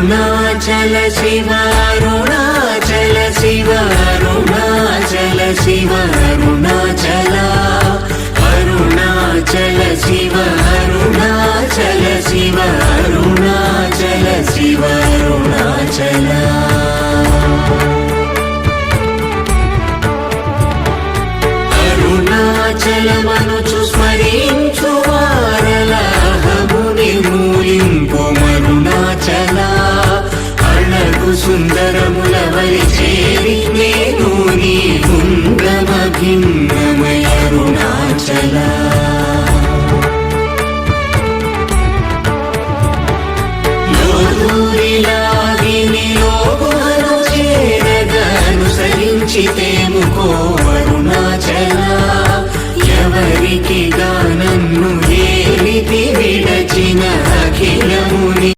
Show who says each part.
Speaker 1: అరుణాచల శివ అరుణాచల శివ అరుణాచల శివ అరుణాచల అరుణాచల శివ అరుణాచల శివ అరుణాచల శివ అరుణాచల అరుణాచలమనుచు స్మరించు వారలహము నిర్మూలింపు మరుణాచల అళగు సుందరముల వలి చేరి నేను నీ గుండమ భిన్నమయ అరుణాచల లోదూరిలాగిని లోగుహను చేరగ అనుసరించితేముకో అరుణాచల